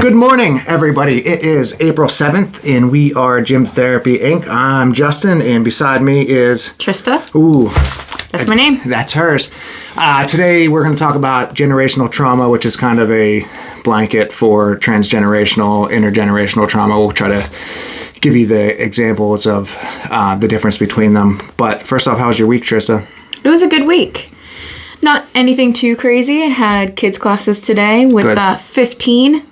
Good morning, everybody. It is April 7th, and we are Gym Therapy, Inc. I'm Justin, and beside me is... Trista. Ooh. That's my name. That's hers. Today, we're going to talk about generational trauma, which is kind of a blanket for transgenerational, intergenerational trauma. We'll try to give you the examples of the difference between them. But first off, how was your week, Trista? It was a good week. Not anything too crazy. I had kids' classes today with 15.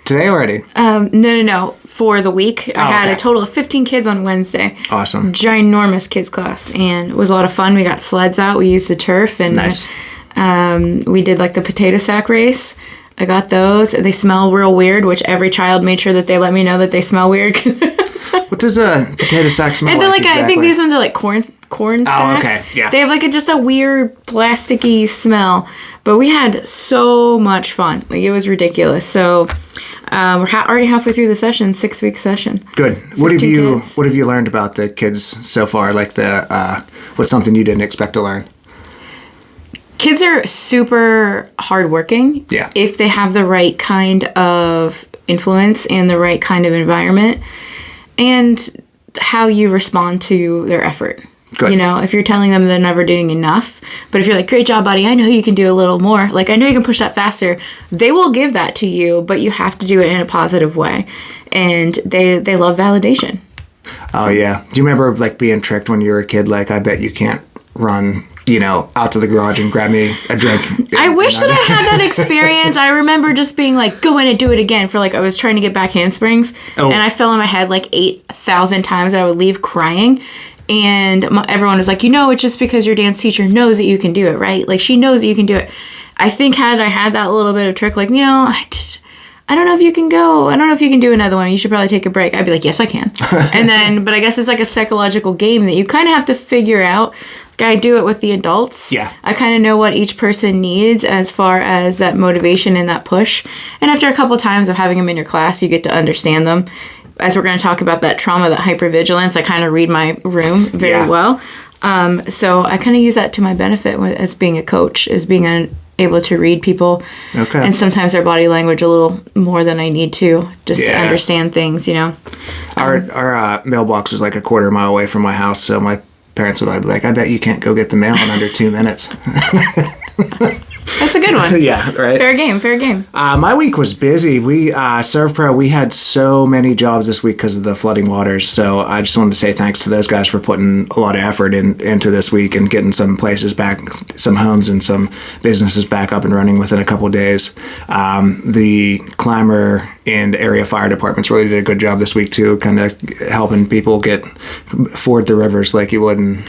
Today already? No. For the week. I had a total of 15 kids on Wednesday. Awesome. Ginormous kids' class. And it was a lot of fun. We got sleds out. We used the turf. And nice. We did like the potato sack race. I got those. They smell real weird, which every child made sure that they let me know that they smell weird. What does a potato sack smell like exactly? I think these ones are like corn sacks. Oh, okay. Yeah. They have like just a weird plasticky smell. But we had so much fun. Like, it was ridiculous. So we're already halfway through the session, 6-week session. Good. What have you learned about the kids so far? Like what's something you didn't expect to learn? Kids are super hardworking. Yeah. If they have the right kind of influence and the right kind of environment, and how you respond to their effort. Good. You know, if you're telling them they're never doing enough, but if you're like, great job, buddy, I know you can do a little more. Like, I know you can push that faster. They will give that to you, but you have to do it in a positive way. And they love validation. Oh, yeah. Do you remember, like, being tricked when you were a kid? Like, I bet you can't run, out to the garage and grab me a drink. I wish that I had that experience. I remember just being like, go in and do it again for I was trying to get back handsprings. Oh. And I fell on my head like 8,000 times. I would leave crying. And everyone was like, it's just because your dance teacher knows that you can do it, right? Like, she knows that you can do it. I think had I had that little bit of trick, like, I don't know if you can go. I don't know if you can do another one. You should probably take a break. I'd be like, yes, I can. But I guess it's like a psychological game that you kind of have to figure out. I do it with the adults. Yeah. I kind of know what each person needs as far as that motivation and that push. And after a couple times of having them in your class, you get to understand them. As we're going to talk about that trauma, that hypervigilance, I kind of read my room very well. So I kind of use that to my benefit as being a coach, as being able to read people. Okay. And sometimes their body language a little more than I need to, just to understand things, Our mailbox was like a quarter mile away from my house, so my parents would be like, I bet you can't go get the mail in under 2 minutes. That's a good one. Yeah, right? Fair game. My week was busy. We, ServPro, we had so many jobs this week because of the flooding waters. So I just wanted to say thanks to those guys for putting a lot of effort into this week and getting some places back, some homes and some businesses back up and running within a couple of days. The Clymer and area fire departments really did a good job this week too, kind of helping people ford the rivers like you would in...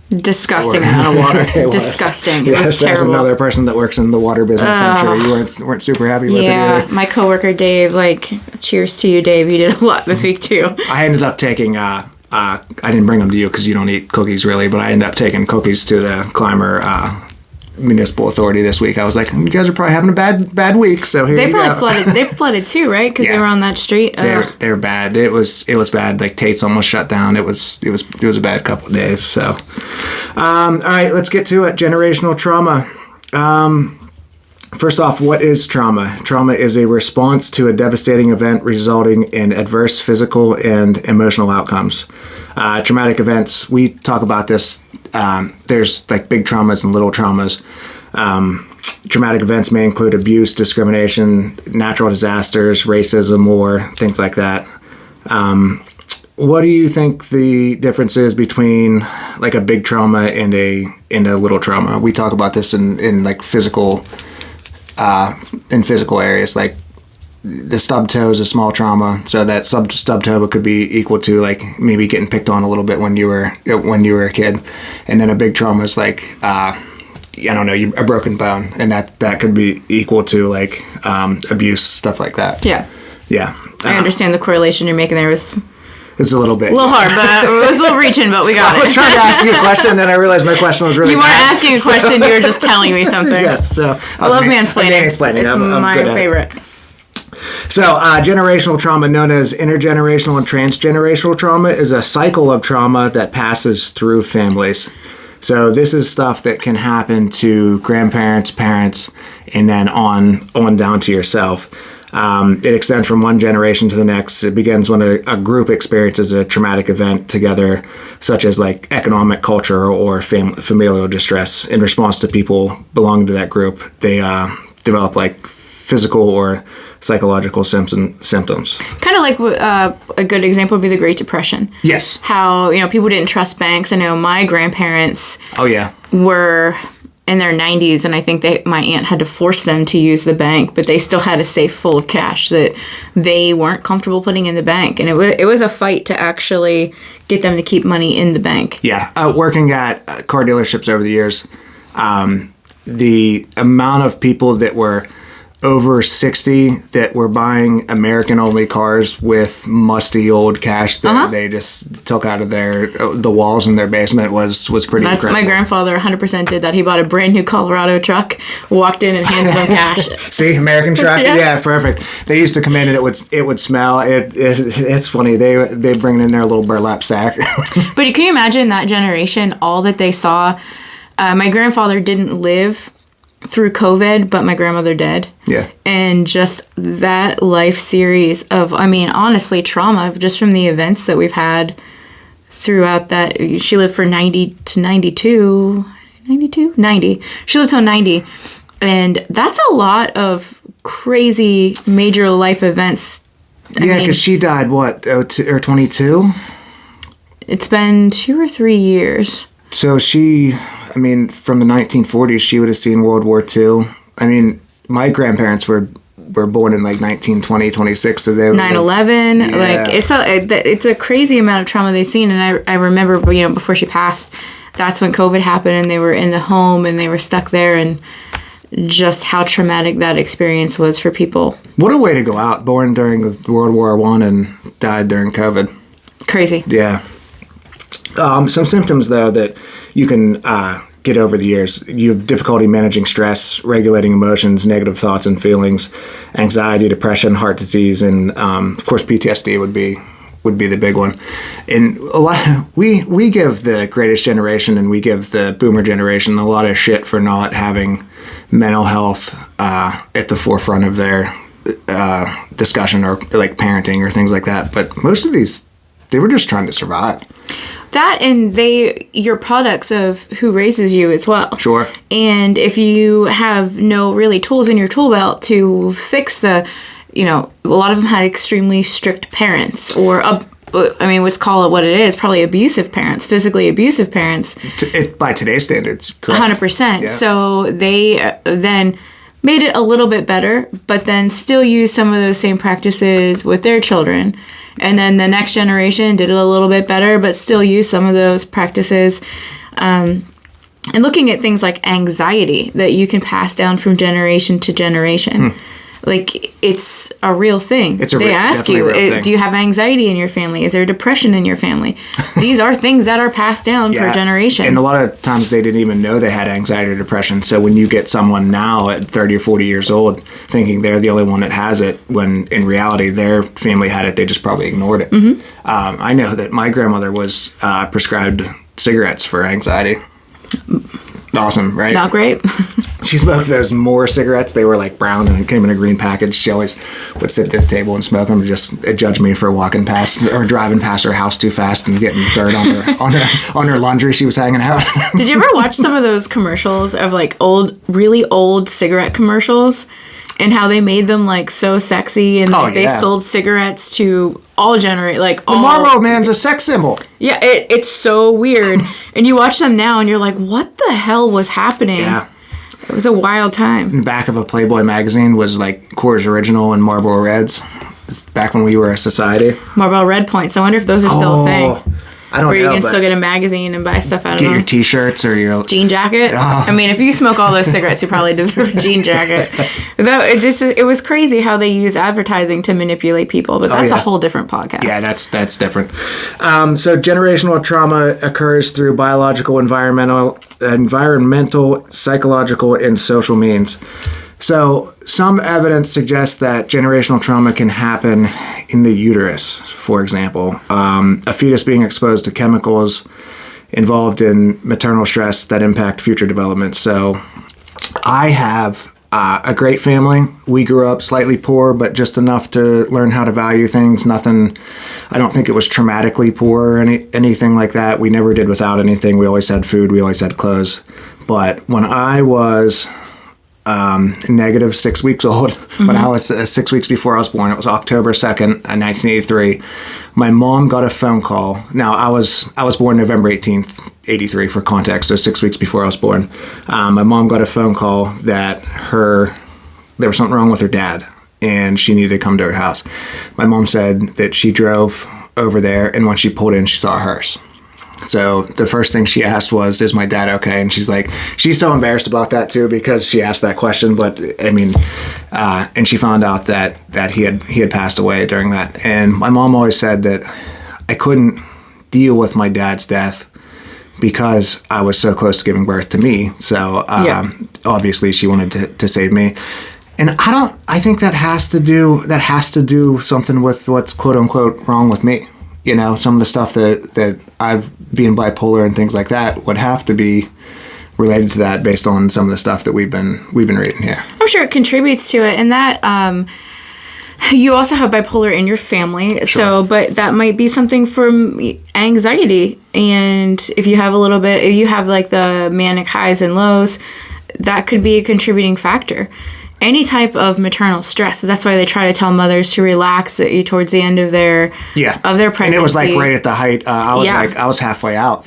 Disgusting amount of water. Disgusting. It was terrible. As another person that works in the water business, I'm sure you weren't super happy with it either. Yeah, my coworker Dave, cheers to you, Dave. You did a lot this week too. I ended up taking, I didn't bring them to you because you don't eat cookies really, but I ended up taking cookies to the Clymer Municipal Authority this week. I was like, you guys are probably having a bad week, so here you go. They flooded too, right? Because they were on that street. They're bad. It was bad. Like, Tate's almost shut down. It was a bad couple of days. So, all right, let's get to it. Generational trauma. First off, what is trauma? Trauma is a response to a devastating event resulting in adverse physical and emotional outcomes. Traumatic events, we talk about this. There's like big traumas and little traumas. Traumatic events may include abuse, discrimination, natural disasters, racism, war, things like that. What do you think the difference is between like a big trauma and a little trauma? We talk about this in like physical areas, like the stub toe is a small trauma, so that stub toe could be equal to like maybe getting picked on a little bit when you were a kid, and then a big trauma is like I don't know, a broken bone, and that could be equal to like abuse, stuff like that. Yeah. I understand the correlation you're making there. It's a little bit. A little hard, but it was a little reaching, but we got it. I was trying to ask you a question, and then I realized my question was really You weren't asking a question, you were just telling me something. Yes, so I love mansplaining. It's I'm my favorite. So, generational trauma, known as intergenerational and transgenerational trauma, is a cycle of trauma that passes through families. So this is stuff that can happen to grandparents, parents, and then on down to yourself. It extends from one generation to the next. It begins when a group experiences a traumatic event together, such as like economic, culture, or familial distress. In response to people belonging to that group, they develop like physical or psychological symptoms. Kind of like a good example would be the Great Depression. Yes. How, people didn't trust banks. I know my grandparents were in their 90s, and I think my aunt had to force them to use the bank, but they still had a safe full of cash that they weren't comfortable putting in the bank. And it was a fight to actually get them to keep money in the bank. Yeah. Working at car dealerships over the years, the amount of people that were over 60 that were buying American-only cars with musty old cash that they just took out of the walls in their basement was pretty incredible. My grandfather 100% did that. He bought a brand new Colorado truck, walked in and handed them cash. See, American truck? Yeah, perfect. They used to come in and it would smell. It's funny. They bring in their little burlap sack. But can you imagine that generation, all that they saw? My grandfather didn't live through COVID, but my grandmother did. Yeah. And just that life series of, honestly, trauma just from the events that we've had throughout that. She lived for 90 to 92. 90. She lived till 90. And that's a lot of crazy major life events. Yeah, because she died, what, 22? It's been 2 or 3 years. So from the 1940s, she would have seen World War II. My grandparents were born in like 1920, 26, so they 9/11. Like it's a crazy amount of trauma they've seen. And I remember, before she passed, that's when COVID happened, and they were in the home and they were stuck there, and just how traumatic that experience was for people. What a way to go out! Born during World War I and died during COVID. Crazy. Yeah. Some symptoms, though, that you can get over the years. You have difficulty managing stress, regulating emotions, negative thoughts and feelings, anxiety, depression, heart disease, and, of course, PTSD would be the big one. And we give the greatest generation and we give the boomer generation a lot of shit for not having mental health at the forefront of their discussion, or like parenting or things like that. But most of these, they were just trying to survive. That, and you're products of who raises you as well. Sure. And if you have no really tools in your tool belt to fix a lot of them had extremely strict parents, or let's call it what it is, probably abusive parents, physically abusive parents. By today's standards, correct. 100%. Yeah. So they then made it a little bit better, but then still used some of those same practices with their children. And then the next generation did it a little bit better, but still used some of those practices. And looking at things like anxiety that you can pass down from generation to generation. Like, it's a real thing. They ask you, do you have anxiety in your family? Is there depression in your family? These are things that are passed down for generations. And a lot of times they didn't even know they had anxiety or depression. So when you get someone now at 30 or 40 years old thinking they're the only one that has it, when in reality their family had it, they just probably ignored it. Mm-hmm. I know that my grandmother was prescribed cigarettes for anxiety. Awesome, right? Not great. She smoked those Moore cigarettes. They were like brown and it came in a green package. She always would sit at the table and smoke them. Just judge me for walking past or driving past her house too fast and getting dirt on her laundry. She was hanging out. Did you ever watch some of those commercials of like really old cigarette commercials? And how they made them like so sexy, and they sold cigarettes to all the Marlboro Man's a sex symbol. Yeah, it's so weird. And you watch them now, and you're like, what the hell was happening? Yeah, it was a wild time. In the back of a Playboy magazine was like Coors Original and Marlboro Reds. It's back when we were a society. Marlboro Red Points. I wonder if those are still a thing. I don't know. Where you can still get a magazine and buy stuff out of them. Get your T-shirts or your jean jacket. Oh. If you smoke all those cigarettes, you probably deserve a jean jacket. It was crazy how they use advertising to manipulate people, but that's a whole different podcast. Yeah, that's different. So generational trauma occurs through biological, environmental, psychological, and social means. So some evidence suggests that generational trauma can happen in the uterus, for example. A fetus being exposed to chemicals involved in maternal stress that impact future development. So I have a great family. We grew up slightly poor, but just enough to learn how to value things. Nothing, I don't think it was traumatically poor or anything like that. We never did without anything. We always had food. We always had clothes. But when I was negative 6 weeks old, when I was 6 weeks before I was born, it was October 2nd, 1983. My mom got a phone call. Now, I was born November 18th, 83 for context, so 6 weeks before I was born. My mom got a phone call that there was something wrong with her dad, and she needed to come to her house. My mom said that she drove over there, and when she pulled in, she saw a hearse. So the first thing she asked was, "Is my dad okay?" And she's so embarrassed about that too, because she asked that question. But I mean, and she found out that he had passed away during that. And my mom always said that I couldn't deal with my dad's death because I was so close to giving birth to me. So obviously she wanted to save me. And I think that has to do something with what's quote unquote wrong with me. You know, some of the stuff that I've being bipolar and things like that would have to be related to that based on some of the stuff that we've been reading here. I'm sure it contributes to it, and that you also have bipolar in your family. Sure. So, but that might be something from anxiety, and if you have like the manic highs and lows, that could be a contributing factor. Any type of maternal stress. That's why they try to tell mothers to relax towards the end of their pregnancy. And it was like right at the height. I was halfway out.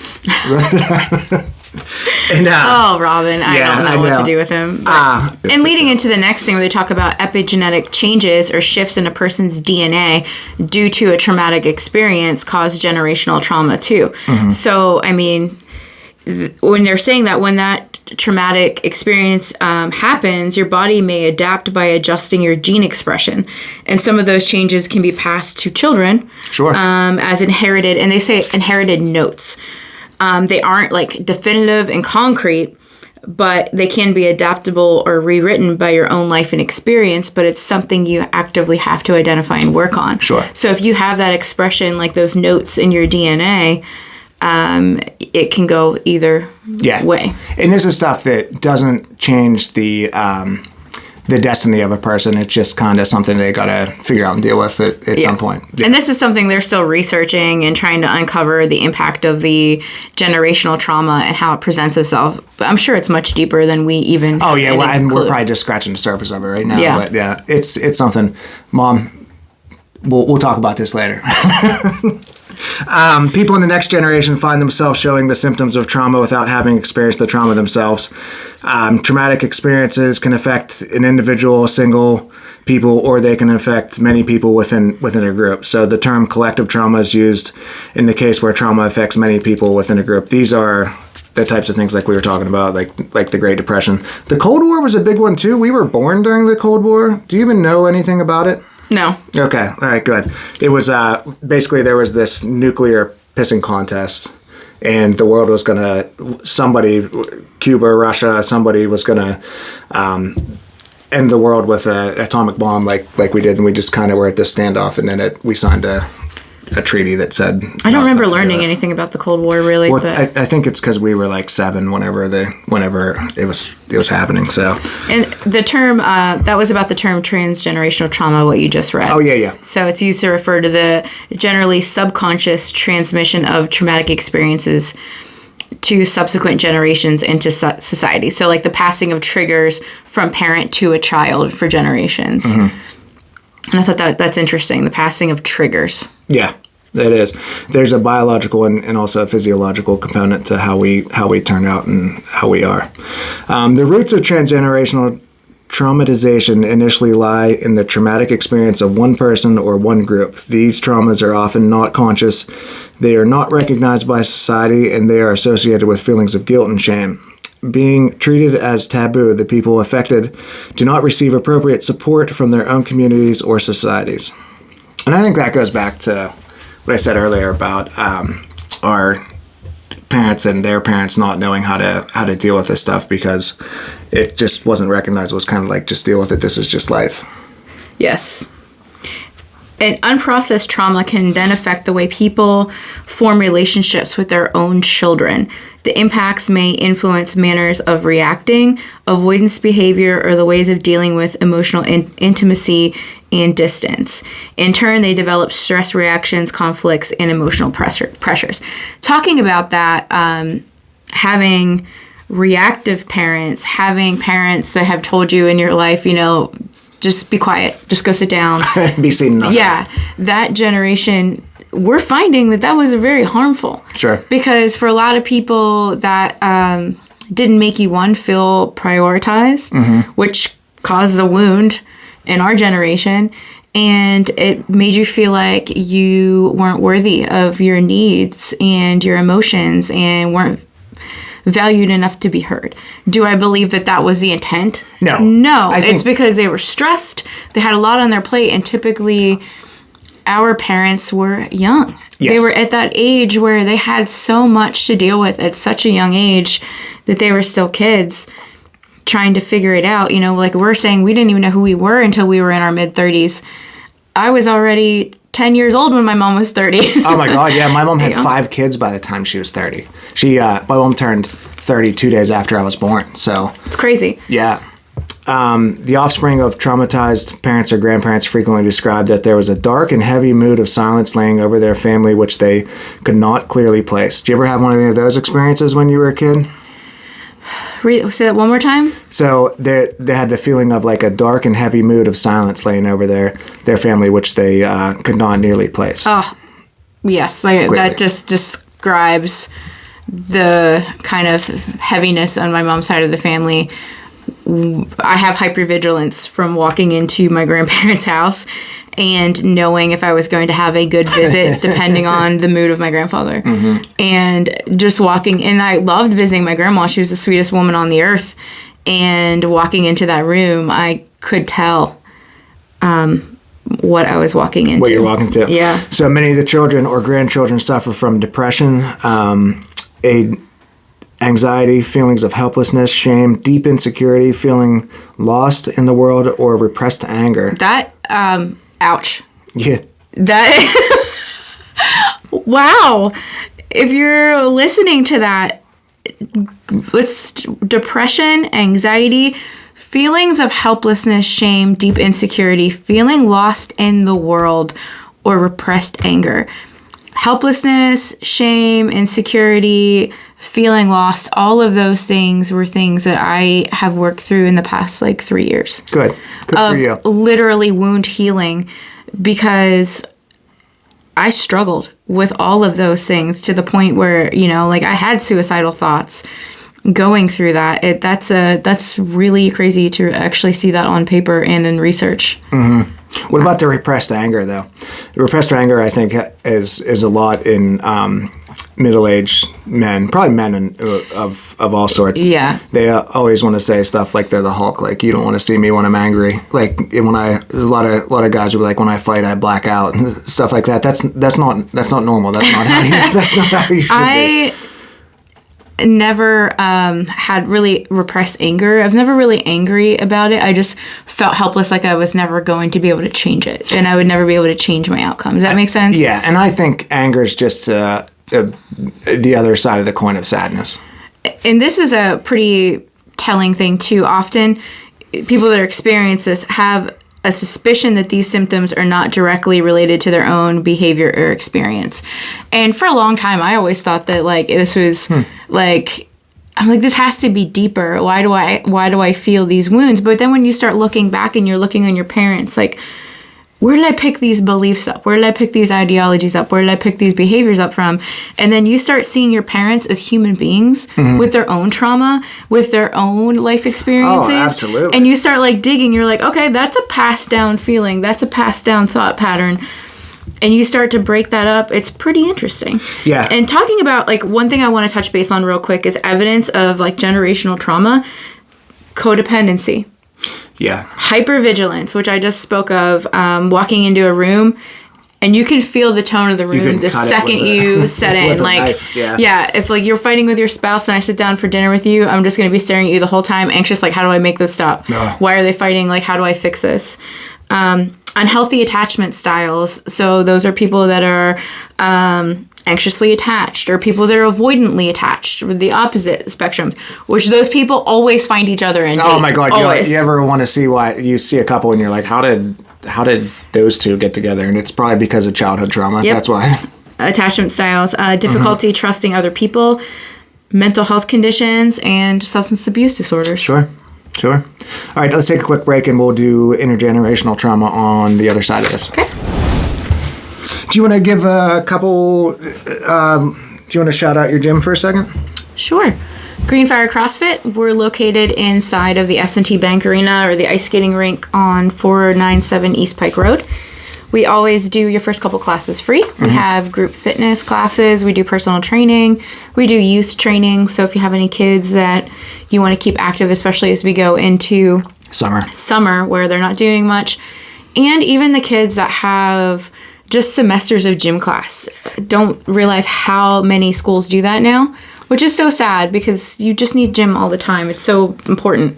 And, oh, Robin, I don't know what to do with him. And leading into the next thing, where they talk about epigenetic changes or shifts in a person's DNA due to a traumatic experience cause generational trauma too. Mm-hmm. So, I mean, when they're saying that when that traumatic experience happens, your body may adapt by adjusting your gene expression. And some of those changes can be passed to children as inherited, and they say inherited notes. They aren't like definitive and concrete, but they can be adaptable or rewritten by your own life and experience, but it's something you actively have to identify and work on. Sure. So if you have that expression, like those notes in your DNA, it can go either way. And this is stuff that doesn't change the destiny of a person. It's just kind of something they got to figure out and deal with at some point. Yeah. And this is something they're still researching and trying to uncover the impact of the generational trauma and how it presents itself. But I'm sure it's much deeper than we even. Oh yeah, and we're probably just scratching the surface of it right now. Yeah. But yeah, it's something. Mom, we'll talk about this later. People in the next generation find themselves showing the symptoms of trauma without having experienced the trauma themselves. Traumatic experiences can affect an individual, single people, or they can affect many people within a group. So the term collective trauma is used in the case where trauma affects many people within a group. These are the types of things like we were talking about, like the Great Depression. The Cold War was a big one too. We were born during the Cold War. Do you even know anything about it? No. Okay. All right, good. It was basically there was this nuclear pissing contest, and the world was going to, Cuba or Russia, somebody was going to end the world with an atomic bomb like we did, and we just kind of were at this standoff, and then we signed a treaty that said... I don't remember learning anything about the Cold War, really. Well, but I think it's because we were like 7 whenever it was happening. So, and the term that was about the term transgenerational trauma, what you just read. Oh yeah. So it's used to refer to the generally subconscious transmission of traumatic experiences to subsequent generations into society. So like the passing of triggers from parent to a child for generations. Mm-hmm. And I thought that's interesting, the passing of triggers. Yeah, it is. There's a biological and also a physiological component to how we turn out and how we are. The roots of transgenerational traumatization initially lie in the traumatic experience of one person or one group. These traumas are often not conscious, they are not recognized by society, and they are associated with feelings of guilt and shame. Being treated as taboo, the people affected do not receive appropriate support from their own communities or societies. And I think that goes back to what I said earlier about our parents and their parents not knowing how to deal with this stuff, because it just wasn't recognized. It was kind of like, just deal with it. This is just life. Yes. And unprocessed trauma can then affect the way people form relationships with their own children. The impacts may influence manners of reacting, avoidance behavior, or the ways of dealing with emotional intimacy and distance. In turn, they develop stress reactions, conflicts, and emotional pressures. Talking about that, having reactive parents, having parents that have told you in your life, just be quiet, just go sit down. Be seen enough. Yeah, that generation, we're finding that was very harmful. Sure. Because for a lot of people, that didn't make you, feel prioritized, which causes a wound in our generation. And it made you feel like you weren't worthy of your needs and your emotions and weren't valued enough to be heard. Do I believe that was the intent? No. No. It's because they were stressed. They had a lot on their plate, and typically our parents were young. Yes. They were at that age where they had so much to deal with at such a young age that they were still kids trying to figure it out. Like we're saying, we didn't even know who we were until we were in our mid-30s. I was already 10 years old when my mom was 30. Oh my God, yeah. My mom had 5 kids by the time she was 30. My mom turned 30 2 days after I was born, so. It's crazy. Yeah. The offspring of traumatized parents or grandparents frequently described that there was a dark and heavy mood of silence laying over their family which they could not clearly place. Did you ever have one of any of those experiences when you were a kid? Say that one more time. So they had the feeling of like a dark and heavy mood of silence laying over their family, which they could not nearly place. Oh, yes. That just describes the kind of heaviness on my mom's side of the family. I have hypervigilance from walking into my grandparents' house and knowing if I was going to have a good visit depending on the mood of my grandfather. Mm-hmm. And just walking, and I loved visiting my grandma. She was the sweetest woman on the earth. And walking into that room, I could tell what I was walking into. What you're walking to. Yeah. So many of the children or grandchildren suffer from depression, anxiety, feelings of helplessness, shame, deep insecurity, feeling lost in the world, or repressed anger. That, ouch. Yeah. That, wow. If you're listening to that, it's depression, anxiety, feelings of helplessness, shame, deep insecurity, feeling lost in the world, or repressed anger. Helplessness, shame, insecurity, feeling lost, all of those things were things that I have worked through in the past 3 years. Good for you. Literally wound healing, because I struggled with all of those things to the point where, I had suicidal thoughts going through that. That's really crazy to actually see that on paper and in research. Mm-hmm. What about the repressed anger, though? The repressed anger, I think, is a lot in middle-aged men, probably men of all sorts. Yeah. They always want to say stuff like they're the Hulk, like, you don't want to see me when I'm angry. Like, a lot of guys will be like, when I fight, I black out, and stuff like that. That's not normal. That's not how you should be. Never had really repressed anger. I was never really angry about it. I just felt helpless, like I was never going to be able to change it, and I would never be able to change my outcome. Does that make sense? Yeah, and I think anger is just the other side of the coin of sadness. And this is a pretty telling thing too. Often, people that experience this have a suspicion that these symptoms are not directly related to their own behavior or experience. And for a long time, I always thought that this was I'm like, this has to be deeper. Why do I feel these wounds? But then when you start looking back and you're looking on your parents, where did I pick these beliefs up? Where did I pick these ideologies up? Where did I pick these behaviors up from? And then you start seeing your parents as human beings with their own trauma, with their own life experiences. Oh, absolutely. And you start digging. You're like, okay, that's a passed down feeling. That's a passed down thought pattern. And you start to break that up. It's pretty interesting. Yeah. And talking about, one thing I want to touch base on real quick is evidence of, generational trauma, codependency. Yeah. Hypervigilance, which I just spoke of, walking into a room, and you can feel the tone of the room the second you set in. If you're fighting with your spouse and I sit down for dinner with you, I'm just going to be staring at you the whole time, anxious, how do I make this stop? No. Why are they fighting? How do I fix this? unhealthy attachment styles. So those are people that are anxiously attached, or people that are avoidantly attached, with the opposite spectrum, which those people always find each other in. Oh my God. You ever want to see why you see a couple and you're like, how did those two get together? And it's probably because of childhood trauma. Yep. That's why. Attachment styles, difficulty trusting other people, mental health conditions, and substance abuse disorders. Sure. All right, let's take a quick break and we'll do intergenerational trauma on the other side of this. Okay. Do you want to give a couple, do you want to shout out your gym for a second? Sure. Greenfire CrossFit. We're located inside of the S&T Bank Arena, or the ice skating rink, on 497 East Pike Road. We always do your first couple classes free. We have group fitness classes. We do personal training. We do youth training. So if you have any kids that you want to keep active, especially as we go into summer where they're not doing much, and even the kids that have just semesters of gym class, don't realize how many schools do that now, which is so sad because you just need gym all the time. It's so important.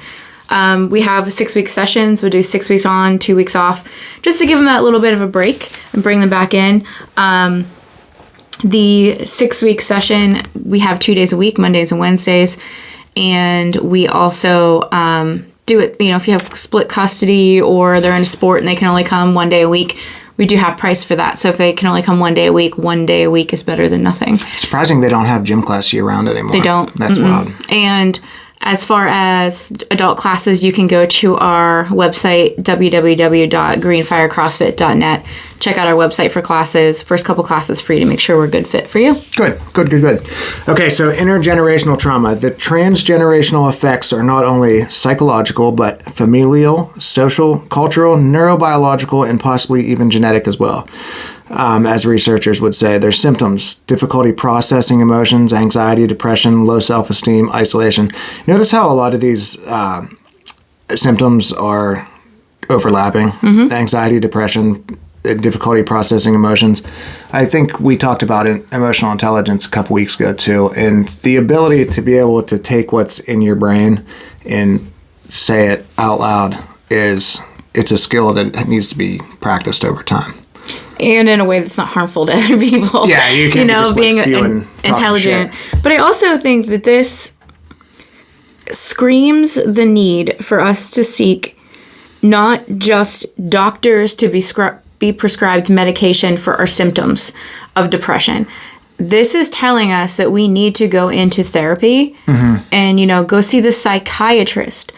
We have 6-week sessions. We'll do 6 weeks on, 2 weeks off, just to give them that little bit of a break and bring them back in. The 6-week session, we have 2 days a week, Mondays and Wednesdays. And we also do it, if you have split custody or they're in a sport and they can only come 1 day a week, we do have price for that. So if they can only come 1 day a week, 1 day a week is better than nothing. Surprising they don't have gym class year-round anymore. They don't. That's wild. And as far as adult classes, you can go to our website, www.greenfirecrossfit.net. Check out our website for classes. First couple classes free to make sure we're a good fit for you. Good. Okay, so intergenerational trauma. The transgenerational effects are not only psychological, but familial, social, cultural, neurobiological, and possibly even genetic as well. As researchers would say, their symptoms: difficulty processing emotions, anxiety, depression, low self-esteem, isolation. Notice how a lot of these symptoms are overlapping. Anxiety, depression, difficulty processing emotions. I think we talked about emotional intelligence a couple weeks ago too, and the ability to be able to take what's in your brain and say it out loud it's a skill that needs to be practiced over time. And in a way that's not harmful to other people. Yeah, you can just being intelligent. But I also think that this screams the need for us to seek not just doctors to be prescribed medication for our symptoms of depression. This is telling us that we need to go into therapy and, go see the psychiatrist.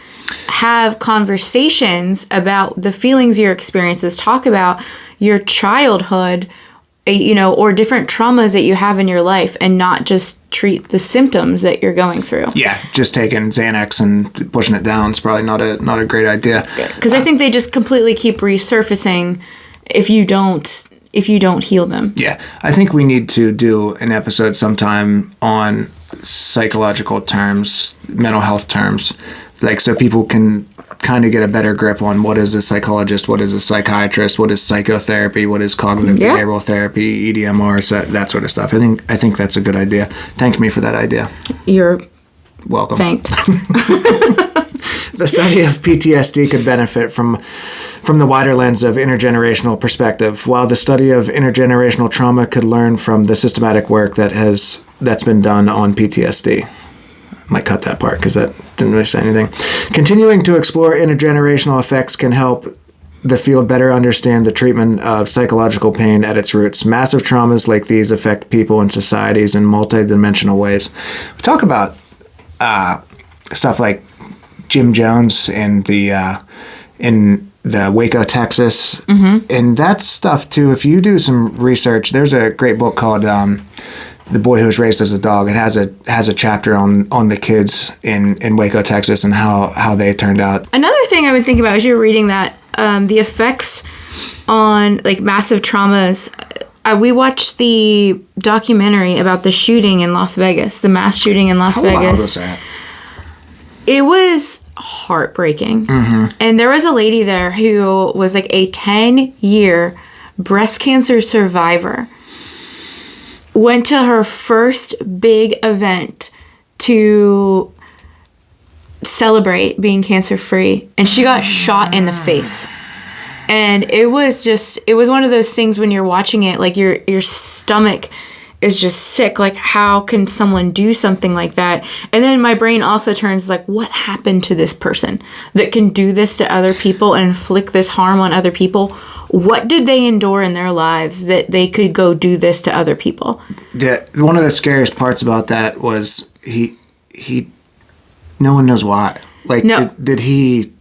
Have conversations about the feelings, your experiences, talk about your childhood, or different traumas that you have in your life, and not just treat the symptoms that you're going through. Yeah, just taking Xanax and pushing it down is probably not a great idea. Because I think they just completely keep resurfacing if you don't heal them. Yeah, I think we need to do an episode sometime on psychological terms, mental health terms, so people can kind of get a better grip on what is a psychologist, what is a psychiatrist, what is psychotherapy, what is cognitive behavioral therapy, EDMR, that sort of stuff. I think that's a good idea. Thank me for that idea. You're welcome. Thanked. The study of PTSD could benefit from the wider lens of intergenerational perspective, while the study of intergenerational trauma could learn from the systematic work that's been done on PTSD. Might cut that part because that didn't really say anything. Continuing to explore intergenerational effects can help the field better understand the treatment of psychological pain at its roots. Massive traumas like these affect people and societies in multidimensional ways. We talk about stuff like Jim Jones in the Waco, Texas, and that stuff too. If you do some research, there's a great book called The Boy Who Was Raised as a Dog. It has a chapter on the kids in Waco, Texas, and how they turned out. Another thing I would think about as you're reading that, the effects on massive traumas. We watched the documentary about the shooting in Las Vegas, the mass shooting in Las Vegas. How wild was that? It was heartbreaking. And there was a lady there who was a 10-year breast cancer survivor. Went to her first big event to celebrate being cancer-free, and she got shot in the face. And it was one of those things when you're watching it, like your stomach is just sick. Like, how can someone do something like that? And then my brain also turns like, what happened to this person that can do this to other people and inflict this harm on other people? What did they endure in their lives that they could go do this to other people? One of the scariest parts about that was he no one knows why. Like, no. Did he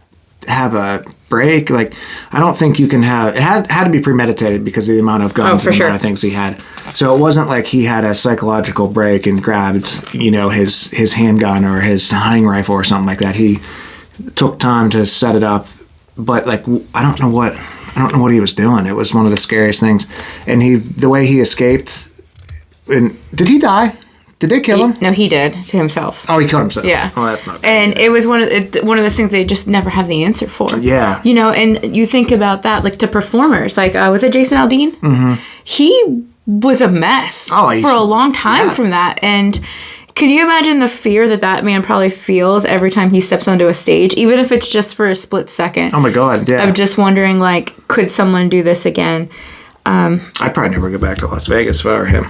have a break? Like, I don't think you can have... It had to be premeditated because of the amount of guns and the amount of things he had. So it wasn't like he had a psychological break and grabbed, his handgun or his hunting rifle or something like that. He took time to set it up. But, like, I don't know what he was doing. It was one of the scariest things. And the way he escaped... And did he die? Did they kill him? No, he did to himself. Oh, he killed himself. Yeah. Oh, that's not good. And it was one of those things they just never have the answer for. Yeah. And you think about that, like, to performers. Like, was it Jason Aldean? Mm-hmm. He was a mess for a long time from that. And can you imagine the fear that man probably feels every time he steps onto a stage, even if it's just for a split second? Oh, my God, yeah. Of just wondering, like, could someone do this again? I'd probably never go back to Las Vegas if I were him.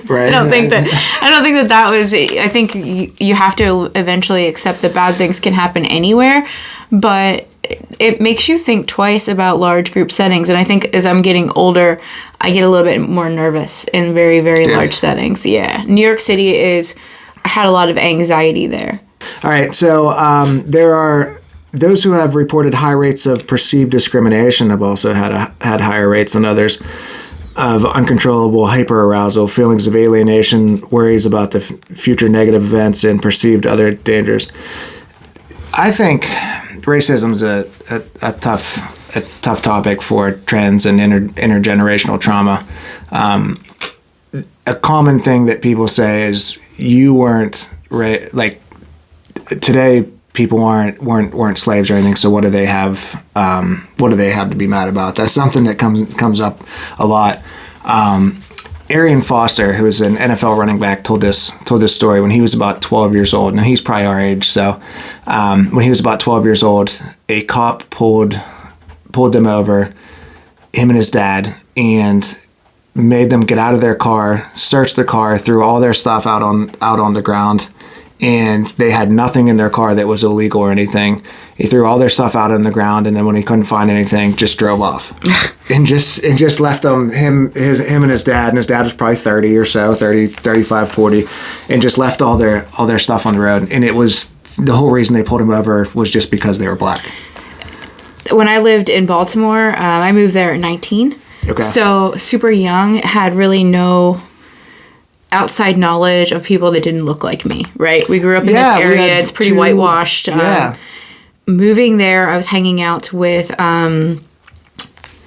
Right. I don't think that was. I think you have to eventually accept that bad things can happen anywhere, but it makes you think twice about large group settings. And I think as I'm getting older, I get a little bit more nervous in very, very large settings. Yeah, New York City I had a lot of anxiety there. All right, so there are those who have reported high rates of perceived discrimination have also had higher rates than others of uncontrollable hyperarousal, feelings of alienation, worries about the future negative events, and perceived other dangers. I think racism is a tough topic for trends and intergenerational trauma. A common thing that people say is you weren't like today. People weren't slaves or anything. So what do they have? What do they have to be mad about? That's something that comes up a lot. Arian Foster, who was an NFL running back, told this story when he was about 12 years old, and he's probably our age. So when he was about 12 years old, a cop pulled them over, him and his dad, and made them get out of their car, searched the car, threw all their stuff out on the ground. And they had nothing in their car that was illegal or anything. He threw all their stuff out on the ground, and then when he couldn't find anything, just drove off, and just left them him and his dad. And his dad was probably 30 or so, 30, 35, 40, and just left all their stuff on the road. And it was the whole reason they pulled him over was just because they were black. When I lived in Baltimore, I moved there at 19. Okay. So super young, had really no outside knowledge of people that didn't look like me, right? We grew up in this area. It's pretty whitewashed. Moving there, I was hanging out with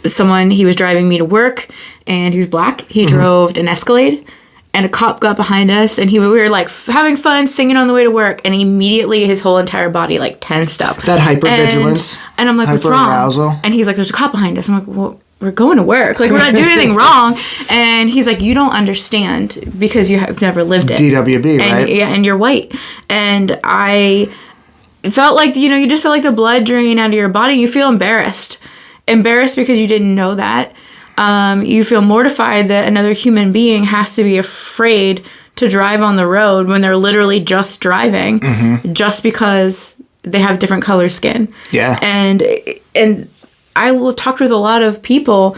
someone. He was driving me to work, and he was black. He drove an Escalade, and a cop got behind us, and we were like having fun, singing on the way to work, and immediately his whole entire body like tensed up. That hypervigilance. And I'm like, what's wrong? And he's like, there's a cop behind us. I'm like, well, we're going to work. Like, we're not doing anything wrong. And he's like, you don't understand because you have never lived it. DWB, right? Yeah, and you're white. And I felt like, you just feel like the blood drain out of your body. And you feel embarrassed. Embarrassed because you didn't know that. You feel mortified that another human being has to be afraid to drive on the road when they're literally just driving just because they have different color skin. Yeah. And I will talk with a lot of people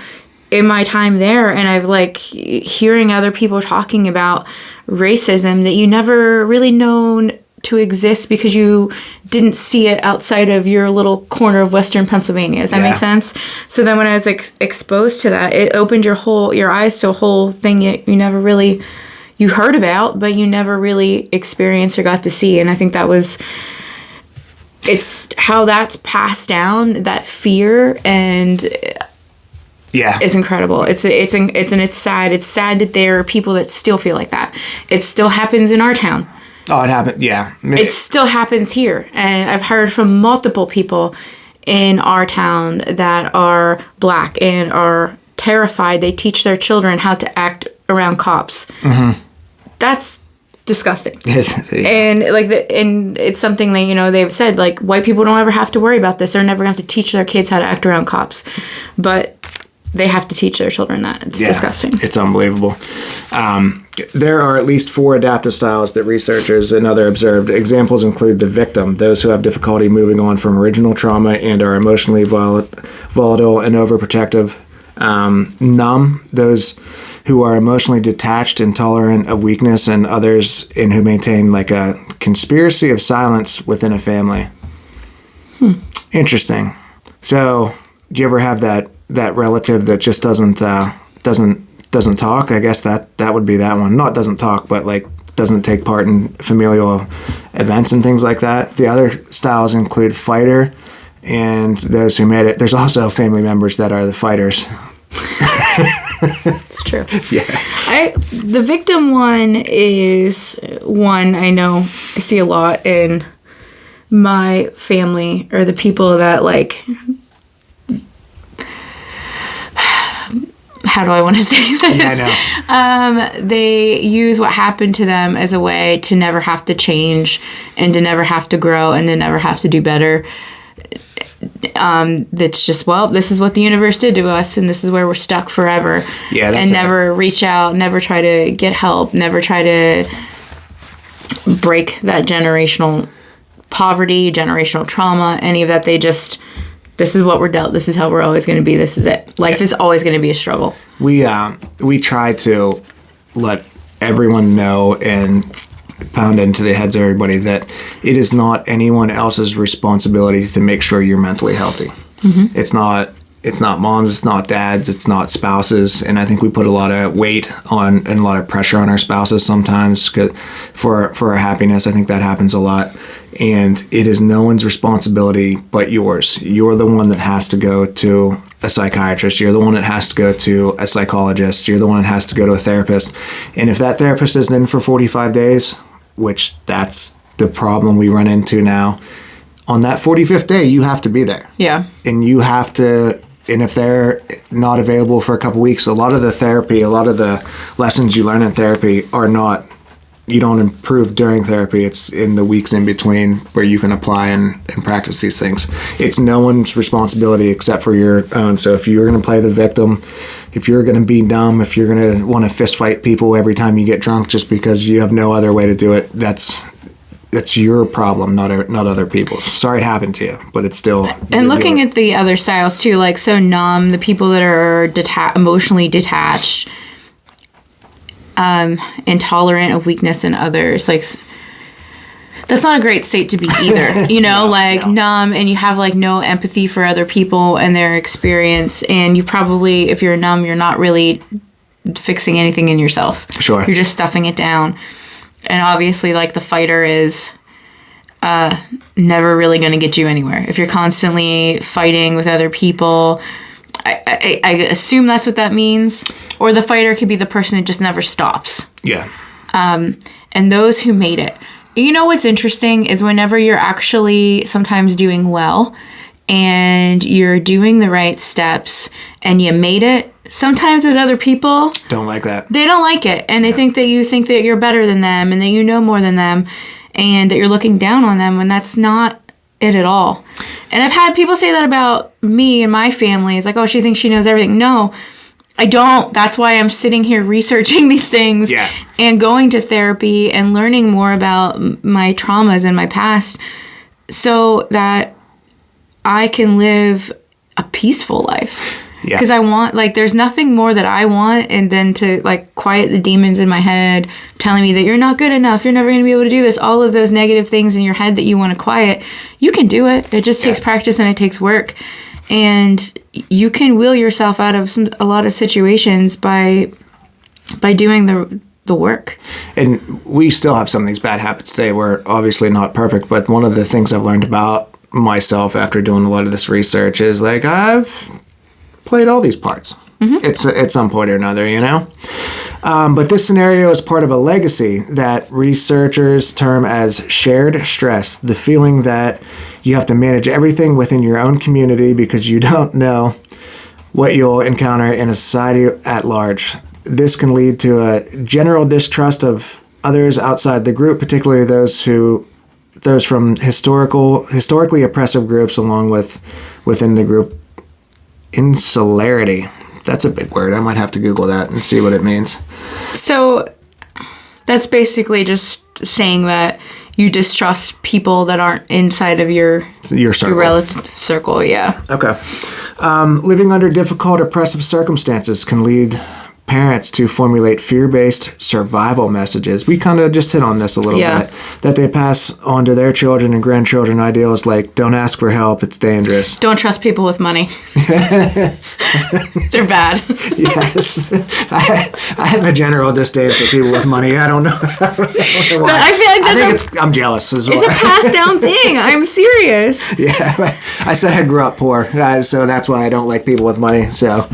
in my time there, and I've like hearing other people talking about racism that you never really known to exist because you didn't see it outside of your little corner of Western Pennsylvania. Does that make sense? So then when I was exposed to that, it opened your eyes to a whole thing you never really, you heard about, but you never really experienced or got to see. And I think that was... It's how that's passed down, that fear, and is incredible. It's sad. It's sad that there are people that still feel like that. It still happens in our town. Oh, it happened. Yeah, it still happens here, and I've heard from multiple people in our town that are black and are terrified. They teach their children how to act around cops. Mm-hmm. That's disgusting. Yeah. And and it's something that, you know, they've said, like, white people don't ever have to worry about this. They're never going to have to teach their kids how to act around cops. But they have to teach their children that. It's disgusting. It's unbelievable. There are at least 4 adaptive styles that researchers and other observed. Examples include the victim, those who have difficulty moving on from original trauma and are emotionally volatile and overprotective. Numb, those who are emotionally detached and tolerant of weakness, and others in who maintain like a conspiracy of silence within a family. Interesting. So, do you ever have that relative that just doesn't talk? I guess that would be that one. Not doesn't talk, but like doesn't take part in familial events and things like that. The other styles include fighter and those who made it. There's also family members that are the fighters. It's true. Yeah. The victim one is one I know I see a lot in my family, or the people that, like, how do I want to say this? Yeah, I know. They use what happened to them as a way to never have to change and to never have to grow and to never have to do better. That's just, well, this is what the universe did to us, and this is where we're stuck forever. Yeah, that's and never reach out, never try to get help, never try to break that generational poverty, generational trauma, any of that. They just, this is what we're dealt. This is how we're always going to be. This is it. Life is always going to be a struggle. We try to let everyone know and pound into the heads of everybody that it is not anyone else's responsibility to make sure you're mentally healthy. Mm-hmm. It's not moms, it's not dads, it's not spouses. And I think we put a lot of weight on and a lot of pressure on our spouses sometimes for our happiness. I think that happens a lot. And it is no one's responsibility but yours. You're the one that has to go to a psychiatrist. You're the one that has to go to a psychologist. You're the one that has to go to a therapist. And if that therapist isn't in for 45 days, which that's the problem we run into now, on that 45th day, you have to be there. Yeah. And you have to, and if they're not available for a couple weeks, a lot of the therapy, a lot of the lessons you learn in therapy are not, you don't improve during therapy. It's in the weeks in between where you can apply and practice these things. It's no one's responsibility except for your own. So if you're going to play the victim, if you're going to be dumb, if you're going to want to fist fight people every time you get drunk just because you have no other way to do it, that's your problem, not other people's. Sorry it happened to you, but it's still... And looking at the other styles too, like so numb, the people that are emotionally detached, intolerant of weakness in others, like that's not a great state to be either. You know, numb, and you have like no empathy for other people and their experience, and you probably, if you're numb, you're not really fixing anything in yourself. Sure. You're just stuffing it down. And obviously, like, the fighter is never really going to get you anywhere. If you're constantly fighting with other people, I assume that's what that means. Or the fighter could be the person who just never stops. Yeah. And those who made it. You know what's interesting is whenever you're actually sometimes doing well and you're doing the right steps and you made it, sometimes there's other people don't like that. They don't like it, and they think that you think that you're better than them and that you know more than them and that you're looking down on them, when that's not it at all. And I've had people say that about me and my family. It's like, oh, she thinks she knows everything. No, I don't. That's why I'm sitting here researching these things and going to therapy and learning more about my traumas and my past so that I can live a peaceful life. Because I want, like, there's nothing more that I want and then to, like, quiet the demons in my head telling me that you're not good enough, you're never going to be able to do this, all of those negative things in your head that you want to quiet. You can do it. It just takes practice and it takes work. And you can will yourself out of a lot of situations by doing the work. And we still have some of these bad habits today. We're obviously not perfect, but one of the things I've learned about myself after doing a lot of this research is, like, I've played all these parts at some point or another, you know? But this scenario is part of a legacy that researchers term as shared stress, the feeling that you have to manage everything within your own community because you don't know what you'll encounter in a society at large. This can lead to a general distrust of others outside the group, particularly those from historically oppressive groups, along with within the group. Insularity. That's a big word. I might have to Google that and see what it means. So that's basically just saying that you distrust people that aren't inside of your circle. Your relative circle, yeah. Okay. Living under difficult, oppressive circumstances can lead parents to formulate fear-based survival messages. We kind of just hit on this a little bit, that they pass on to their children and grandchildren ideals like, don't ask for help, it's dangerous. Don't trust people with money. They're bad. Yes. I have a general disdain for people with money. I don't know. I don't know why. I think I'm jealous as well. It's a passed down thing. I'm serious. Yeah. I said I grew up poor, so that's why I don't like people with money, so...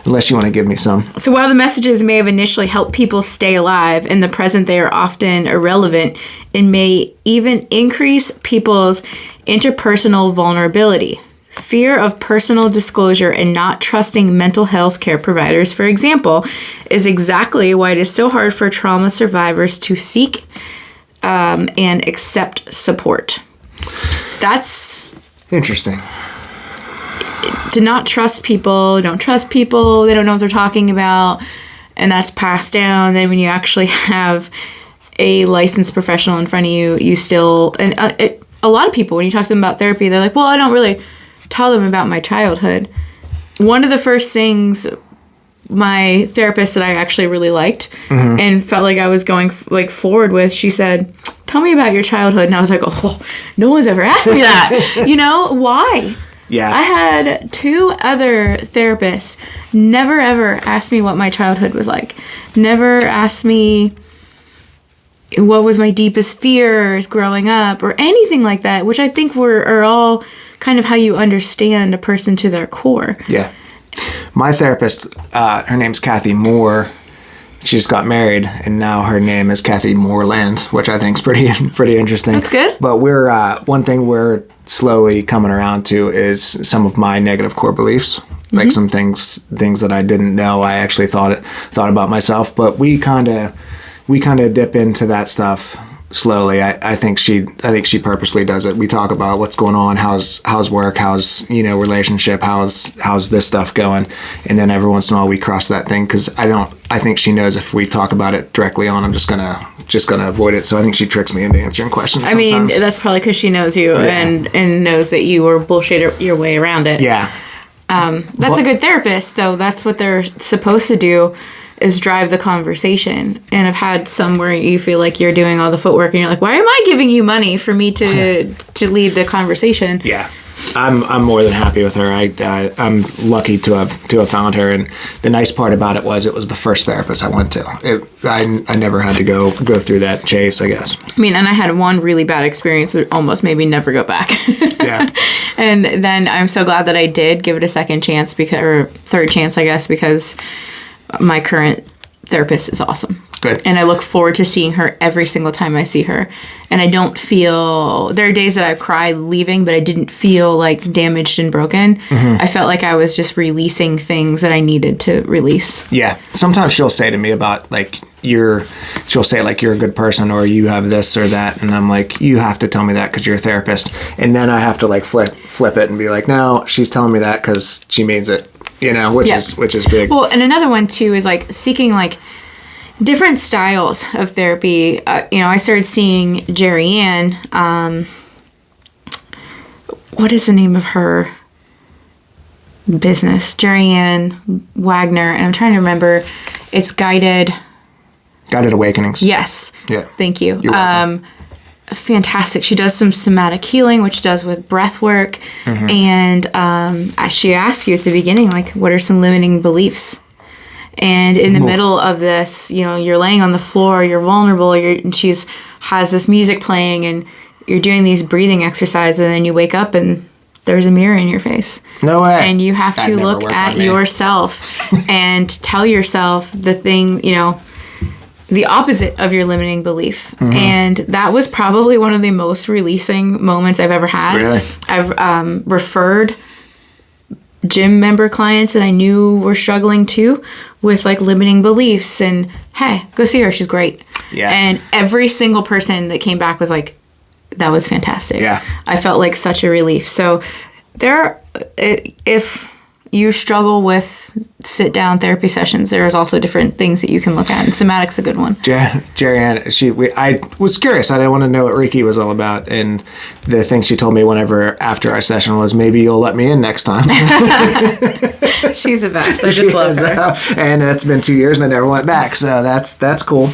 Unless you want to give me some. So while the messages may have initially helped people stay alive, in the present they are often irrelevant and may even increase people's interpersonal vulnerability. Fear of personal disclosure and not trusting mental health care providers, for example, is exactly why it is so hard for trauma survivors to seek and accept support. That's interesting. To not trust people, don't trust people, they don't know what they're talking about, and that's passed down. Then when you actually have a licensed professional in front of you, you still, and a lot of people, when you talk to them about therapy, they're like, well, I don't really tell them about my childhood. One of the first things my therapist that I actually really liked and felt like I was going forward with, she said, tell me about your childhood. And I was like, oh, no one's ever asked me that. Why? Yeah. I had 2 other therapists never ever asked me what my childhood was like. Never asked me what was my deepest fears growing up or anything like that, which I think are all kind of how you understand a person to their core. Yeah. My therapist, her name's Kathy Moore. She just got married, and now her name is Kathy Moreland, which I think is pretty interesting. That's good. But we're one thing we're slowly coming around to is some of my negative core beliefs, like some things that I didn't know I actually thought about myself. But we kind of dip into that stuff slowly. I think she purposely does it. We talk about what's going on, how's work, how's relationship, how's this stuff going, and then every once in a while we cross that thing because I think she knows if we talk about it directly on, I'm just gonna avoid it. So I think she tricks me into answering questions. I mean, that's probably because she knows you and knows that you will bullshit your way around it. Yeah. That's a good therapist, though. That's what they're supposed to do, is drive the conversation. And I've had some where you feel like you're doing all the footwork and you're like, why am I giving you money for me to lead the conversation? Yeah. I'm more than happy with her. I'm lucky to have found her, and the nice part about it was the first therapist I went to. I never had to go through that chase, I guess. I mean, and I had one really bad experience that almost made me never go back. Yeah. And then I'm so glad that I did give it a second chance or third chance, I guess, because my current therapist is awesome. Good. And I look forward to seeing her every single time I see her. And I don't feel... There are days that I cry leaving, but I didn't feel like damaged and broken. I felt like I was just releasing things that I needed to release. Yeah. Sometimes she'll say to me about, she'll say, you're a good person, or you have this or that. And I'm like, you have to tell me that because you're a therapist. And then I have to, flip it and be like, no, she's telling me that because she means it, which is big. Well, and another one, too, is, seeking, different styles of therapy. I started seeing Jerry Ann. What is the name of her business? Jerry Ann Wagner. And I'm trying to remember. It's Guided Awakenings. Yes. Yeah. Thank you. You're welcome. Fantastic. She does some somatic healing, which does with breath work. And she asks you at the beginning, what are some limiting beliefs? And in the middle of this, you're laying on the floor, you're vulnerable, and she's has this music playing, and you're doing these breathing exercises, and then you wake up and there's a mirror in your face. No way. And you have to look at yourself and tell yourself the thing, the opposite of your limiting belief. And that was probably one of the most releasing moments I've ever had. Really? I've referred gym member clients that I knew were struggling too with like limiting beliefs, and hey, go see her, she's great. Yeah. And every single person that came back was like, that was fantastic. Yeah. I felt like such a relief. So if you struggle with sit-down therapy sessions, there's also different things that you can look at, and somatic's a good one. Jerry Ann, I was curious. I didn't want to know what Reiki was all about, and the thing she told me whenever after our session was, maybe you'll let me in next time. She's the best. I just love her. And it's been 2 years, and I never went back, so that's cool.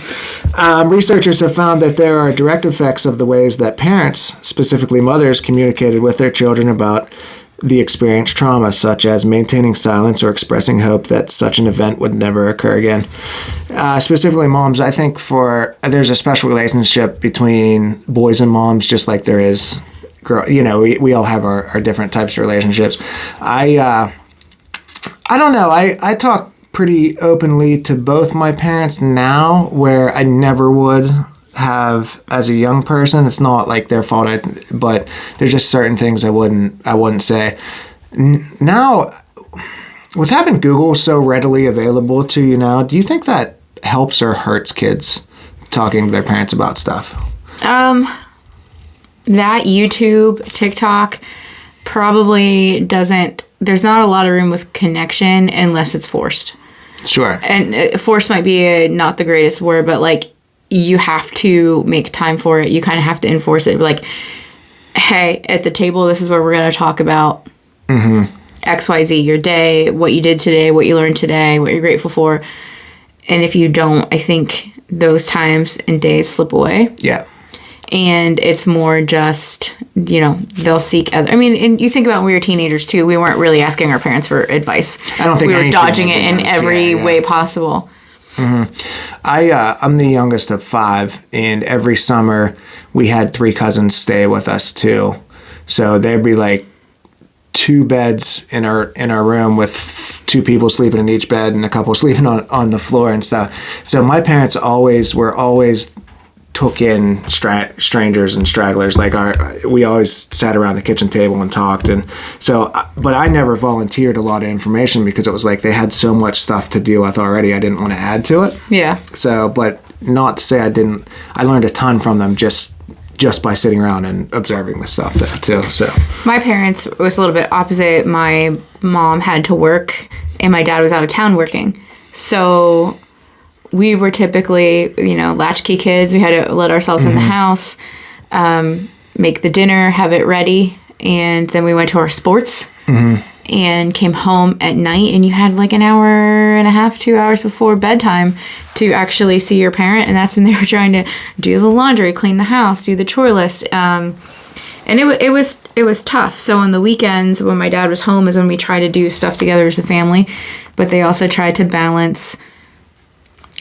Researchers have found that there are direct effects of the ways that parents, specifically mothers, communicated with their children about the experienced trauma, such as maintaining silence or expressing hope that such an event would never occur again. Specifically moms, I think there's a special relationship between boys and moms, just like there is, we all have our different types of relationships. I don't know. I talk pretty openly to both my parents now, where I never would have as a young person. It's not like their fault, but there's just certain things I wouldn't say. Now, with having Google so readily available to you now, do you think that helps or hurts kids talking to their parents about stuff? That YouTube, TikTok probably doesn't. There's not a lot of room with connection unless it's forced. Sure. And forced might be not the greatest word, but like, you have to make time for it. You kind of have to enforce it. Like, hey, at the table, this is where we're going to talk about XYZ, your day, what you did today, what you learned today, what you're grateful for. And if you don't, I think those times and days slip away. Yeah. And it's more just, they'll seek other. I mean, and you think about when we were teenagers too, we weren't really asking our parents for advice. I don't think we were dodging it in every way possible. Mm-hmm. I'm the youngest of 5, and every summer we had 3 cousins stay with us too. So there'd be like 2 beds in our room with 2 people sleeping in each bed and a couple sleeping on the floor and stuff. So my parents were always took in strangers and stragglers. Like we always sat around the kitchen table and talked, and so. But I never volunteered a lot of information because it was like they had so much stuff to deal with already. I didn't want to add to it. Yeah. So, but not to say I didn't. I learned a ton from them just by sitting around and observing the stuff there too. So my parents was a little bit opposite. My mom had to work, and my dad was out of town working. So we were typically, latchkey kids. We had to let ourselves in the house, make the dinner, have it ready, and then we went to our sports and came home at night, and you had like an hour and a half, 2 hours before bedtime to actually see your parent, and that's when they were trying to do the laundry, clean the house, do the chore list. And it was tough. So on the weekends when my dad was home is when we tried to do stuff together as a family, but they also tried to balance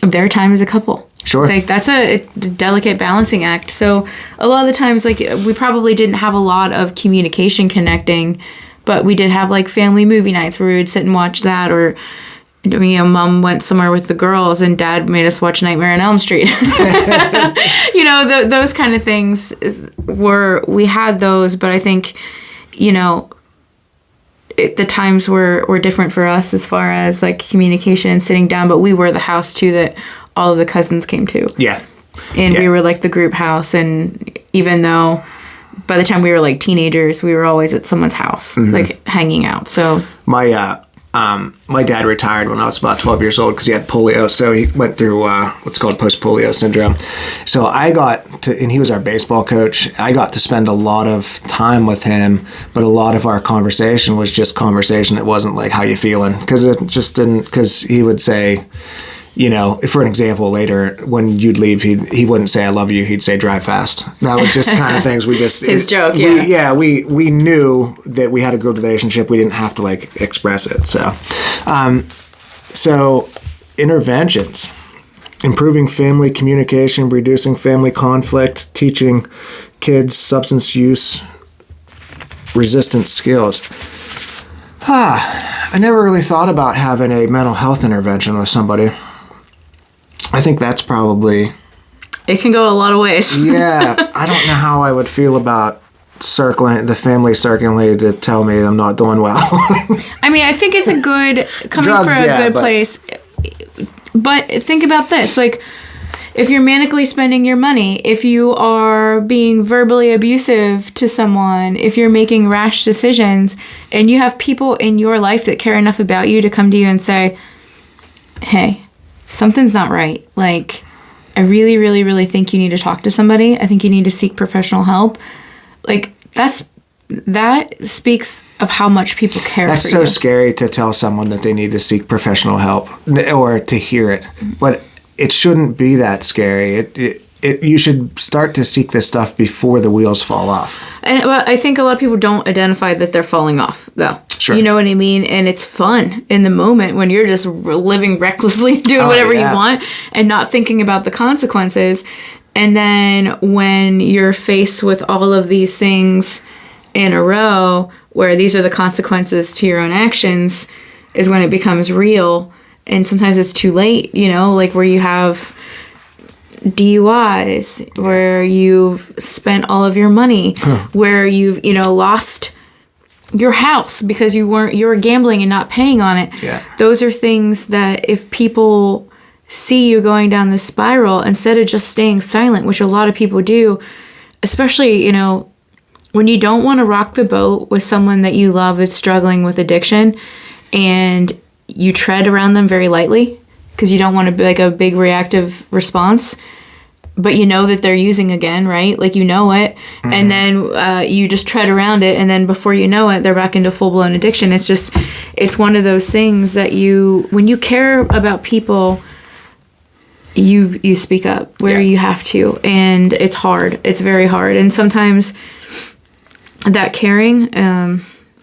their time as a couple. Sure. Like that's a delicate balancing act. So a lot of the times, like we probably didn't have a lot of communication connecting, but we did have like family movie nights where we would sit and watch that, or mom went somewhere with the girls and dad made us watch Nightmare on Elm Street. Those kind of things we had those, but I think, the times were different for us as far as like communication and sitting down, but we were the house too that all of the cousins came to. Yeah. And we were like the group house, and even though by the time we were like teenagers, we were always at someone's house, like hanging out. So my dad retired when I was about 12 years old because he had polio. So he went through what's called post-polio syndrome. So and he was our baseball coach. I got to spend a lot of time with him, but a lot of our conversation was just conversation. It wasn't like, how you feeling? Because he would say, for an example, later when you'd leave, he wouldn't say I love you. He'd say drive fast. That was just kind of things we just his joke. We knew that we had a good relationship. We didn't have to like express it. So interventions, improving family communication, reducing family conflict, teaching kids substance use resistant skills. I never really thought about having a mental health intervention with somebody. I think that's probably... It can go a lot of ways. Yeah. I don't know how I would feel about the family circulated to tell me I'm not doing well. I mean, I think it's a good coming Drugs, from a yeah, good place. But think about this, like, if you're manically spending your money, if you are being verbally abusive to someone, if you're making rash decisions, and you have people in your life that care enough about you to come to you and say, hey, something's not right. Like, I really, really, really think you need to talk to somebody. I think you need to seek professional help. Like, that speaks of how much people care for you. That's so scary to tell someone that they need to seek professional help or to hear it. But it shouldn't be that scary. You should start to seek this stuff before the wheels fall off. And I think a lot of people don't identify that they're falling off, though. Sure. You know what I mean? And it's fun in the moment when you're just living recklessly, doing whatever you want, and not thinking about the consequences. And then when you're faced with all of these things in a row, where these are the consequences to your own actions, is when it becomes real. And sometimes it's too late, you know, like where you have DUIs, where you've spent all of your money, where you've, lost your house because you were gambling and not paying on it. Yeah. Those are things that if people see you going down this spiral, instead of just staying silent, which a lot of people do, especially, when you don't want to rock the boat with someone that you love that's struggling with addiction, and you tread around them very lightly because you don't want to be like a big reactive response, but you know that they're using again, right? Like, it. Mm-hmm. And then you just tread around it. And then before you know it, they're back into full blown addiction. It's one of those things that when you care about people, you speak up where you have to. And it's hard. It's very hard. And sometimes that caring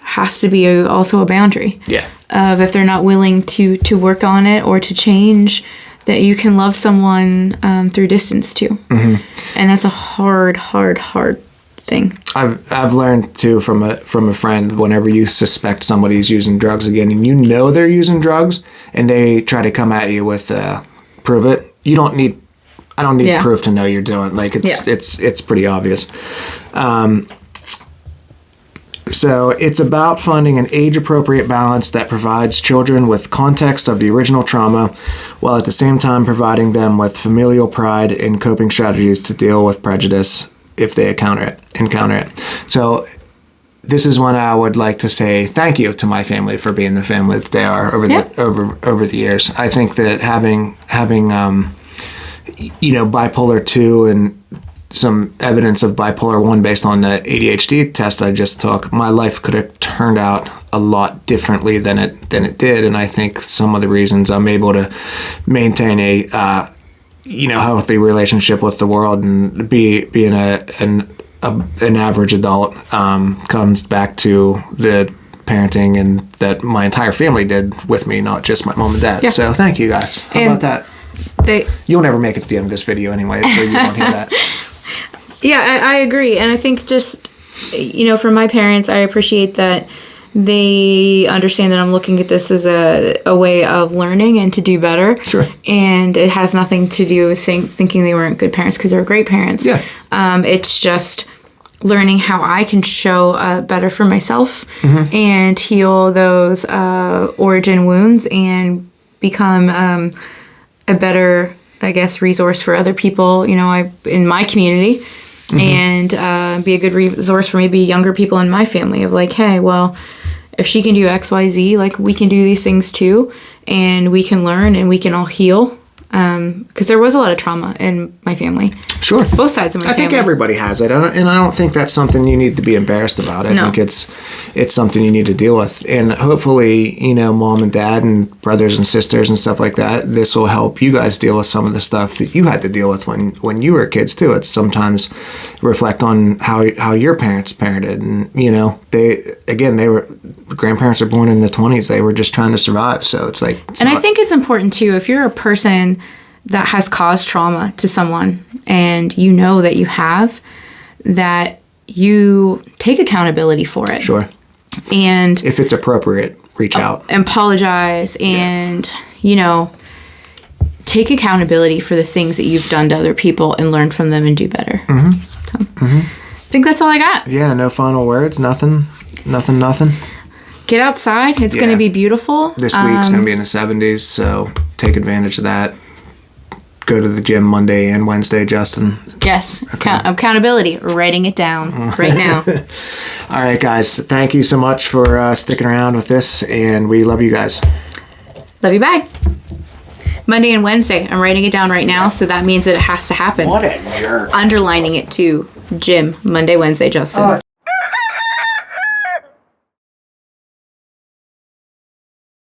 has to be also a boundary. Yeah. If they're not willing to work on it or to change, that you can love someone through distance too. Mm-hmm. And that's a hard thing. I've learned too from a friend, whenever you suspect somebody's using drugs again, and they're using drugs, and they try to come at you with prove it. I don't need proof to know you're doing. Like, it's pretty obvious. So it's about finding an age-appropriate balance that provides children with context of the original trauma, while at the same time providing them with familial pride and coping strategies to deal with prejudice if they encounter it. So this is when I would like to say thank you to my family for being the family that they are over the years. I think that having bipolar 2 and some evidence of bipolar 1 based on the ADHD test I just took, my life could have turned out a lot differently than it did. And I think some of the reasons I'm able to maintain a healthy relationship with the world and being an average adult comes back to the parenting and that my entire family did with me, not just my mom and dad. Yeah. So thank you guys. How about that? You'll never make it to the end of this video anyway, so you won't hear that. Yeah, I agree. And I think just, for my parents, I appreciate that they understand that I'm looking at this as a way of learning and to do better. Sure. And it has nothing to do with thinking they weren't good parents, because they're great parents. Yeah. It's just learning how I can show better for myself and heal those origin wounds and become a better, I guess, resource for other people, in my community. And be a good resource for maybe younger people in my family of like, hey, well, if she can do X, Y, Z, like, we can do these things too, and we can learn and we can all heal. Because there was a lot of trauma in my family. Sure. Both sides of my family. I think everybody has it. And I don't think that's something you need to be embarrassed about. I think it's something you need to deal with. And hopefully, mom and dad and brothers and sisters and stuff like that, this will help you guys deal with some of the stuff that you had to deal with when you were kids too. It's sometimes reflect on how your parents parented. And, grandparents are born in the 20s. They were just trying to survive. So it's like... I think it's important too, if you're a person that has caused trauma to someone and you know that you have, that you take accountability for it. Sure. And if it's appropriate, reach out. And apologize and, take accountability for the things that you've done to other people and learn from them and do better. Mm-hmm. So, think that's all I got. Yeah, no final words. Nothing. Get outside. It's going to be beautiful. This week's going to be in the 70s, so take advantage of that. Go to the gym Monday and Wednesday, Justin. Yes. Okay. Accountability. Writing it down right now. All right, guys. Thank you so much for sticking around with this, and we love you guys. Love you. Bye. Monday and Wednesday. I'm writing it down right now, so that means that it has to happen. What a jerk. Underlining it too. Gym. Monday, Wednesday, Justin.